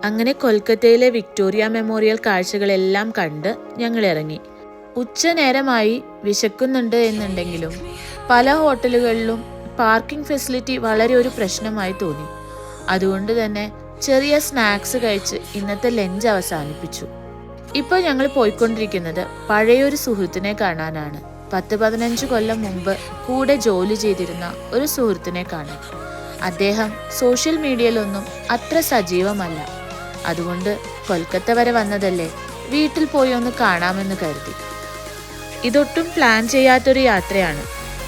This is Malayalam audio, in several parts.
അങ്ങനെ കൊൽക്കത്തയിലെ വിക്ടോറിയ മെമ്മോറിയൽ കാഴ്ചകളെല്ലാം കണ്ട് ഞങ്ങൾ ഇറങ്ങി. ഉച്ച നേരമായി വിശക്കുന്നുണ്ട് എന്നുണ്ടെങ്കിലും പല ഹോട്ടലുകളിലും പാർക്കിംഗ് ഫെസിലിറ്റി വളരെ ഒരു പ്രശ്നമായി തോന്നി. അതുകൊണ്ട് തന്നെ ചെറിയ സ്നാക്സ് കഴിച്ച് ഇന്നത്തെ ലഞ്ച് അവസാനിപ്പിച്ചു. ഇപ്പോൾ ഞങ്ങൾ പോയിക്കൊണ്ടിരിക്കുന്നത് പഴയൊരു സുഹൃത്തിനെ കാണാനാണ്. 10-15 കൊല്ലം മുമ്പ് കൂടെ ജോലി ചെയ്തിരുന്ന ഒരു സുഹൃത്തിനെ കാണാൻ. അദ്ദേഹം സോഷ്യൽ മീഡിയയിലൊന്നും അത്ര സജീവമല്ല. അതുകൊണ്ട് കൊൽക്കത്ത വരെ വന്നതല്ലേ, വീട്ടിൽ പോയി ഒന്ന് കാണാമെന്ന് കരുതി. ഇതൊട്ടും പ്ലാൻ ചെയ്യാത്തൊരു യാത്രയാണ്.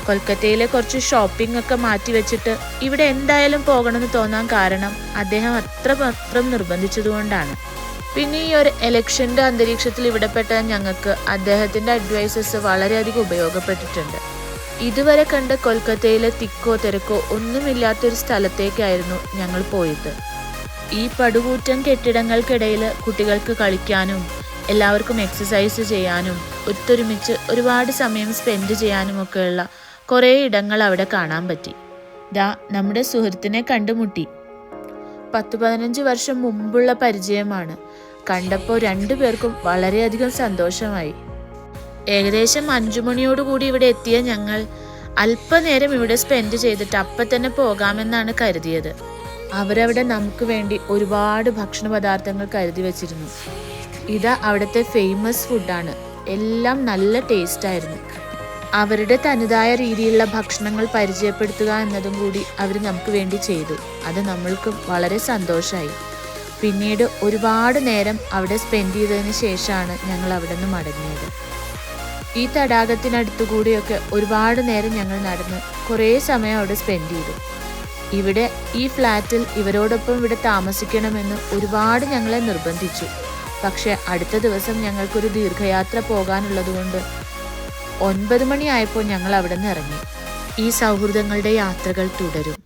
കൊൽക്കത്തയിലെ കുറച്ച് ഷോപ്പിംഗ് ഒക്കെ മാറ്റി വെച്ചിട്ട് ഇവിടെ എന്തായാലും പോകണമെന്ന് തോന്നാൻ കാരണം അദ്ദേഹം അത്രമാത്രം നിർബന്ധിച്ചതുകൊണ്ടാണ്. പിന്നെ ഈ ഒരു എലക്ഷൻ്റെ അന്തരീക്ഷത്തിൽ ഇവിടെപ്പെട്ട ഞങ്ങൾക്ക് അദ്ദേഹത്തിൻ്റെ അഡ്വൈസസ് വളരെയധികം ഉപയോഗപ്പെട്ടിട്ടുണ്ട്. ഇതുവരെ കണ്ട കൊൽക്കത്തയിലെ തിക്കോ തിരക്കോ ഒന്നുമില്ലാത്തൊരു സ്ഥലത്തേക്കായിരുന്നു ഞങ്ങൾ പോയത്. ഈ പടുകൂറ്റൻ കെട്ടിടങ്ങൾക്കിടയിൽ കുട്ടികൾക്ക് കളിക്കാനും എല്ലാവർക്കും എക്സസൈസ് ചെയ്യാനും ഒത്തൊരുമിച്ച് ഒരുപാട് സമയം സ്പെൻഡ് ചെയ്യാനുമൊക്കെയുള്ള കുറേ ഇടങ്ങൾ അവിടെ കാണാൻ പറ്റി. നമ്മുടെ സുഹൃത്തിനെ കണ്ടുമുട്ടി. 10-15 വർഷം മുമ്പുള്ള പരിചയമാണ്. കണ്ടപ്പോൾ രണ്ടുപേർക്കും വളരെയധികം സന്തോഷമായി. ഏകദേശം 5 മണിയോടുകൂടി ഇവിടെ എത്തിയ ഞങ്ങൾ അല്പനേരം ഇവിടെ സ്പെൻഡ് ചെയ്തിട്ട് അപ്പം തന്നെ പോകാമെന്നാണ് കരുതിയത്. അവരവിടെ നമുക്ക് വേണ്ടി ഒരുപാട് ഭക്ഷണ പദാർത്ഥങ്ങൾ കരുതി വെച്ചിരുന്നു. ഇതാ അവിടുത്തെ ഫേമസ് ഫുഡാണ്. എല്ലാം നല്ല ടേസ്റ്റായിരുന്നു. അവരുടെ തനതായ രീതിയിലുള്ള ഭക്ഷണങ്ങൾ പരിചയപ്പെടുത്തുക എന്നതും കൂടി അവർ നമുക്ക് വേണ്ടി ചെയ്തു. അത് നമ്മൾക്കും വളരെ സന്തോഷമായി. പിന്നീട് ഒരുപാട് നേരം അവിടെ സ്പെൻഡ് ചെയ്തതിന് ശേഷമാണ് ഞങ്ങൾ അവിടെ നിന്ന് മടങ്ങിയത്. ഈ തടാകത്തിനടുത്തു കൂടിയൊക്കെ ഒരുപാട് നേരം ഞങ്ങൾ നടന്ന് കുറേ സമയം അവിടെ സ്പെൻഡ് ചെയ്തു. ഇവിടെ ഈ ഫ്ലാറ്റിൽ ഇവരോടൊപ്പം ഇവിടെ താമസിക്കണമെന്ന് ഒരുപാട് ഞങ്ങളെ നിർബന്ധിച്ചു. പക്ഷെ അടുത്ത ദിവസം ഞങ്ങൾക്കൊരു ദീർഘയാത്ര പോകാനുള്ളതുകൊണ്ട് 9 മണിയായപ്പോൾ ഞങ്ങൾ അവിടെ നിന്ന് ഇറങ്ങി. ഈ സൗഹൃദങ്ങളുടെ യാത്രകൾ തുടരും.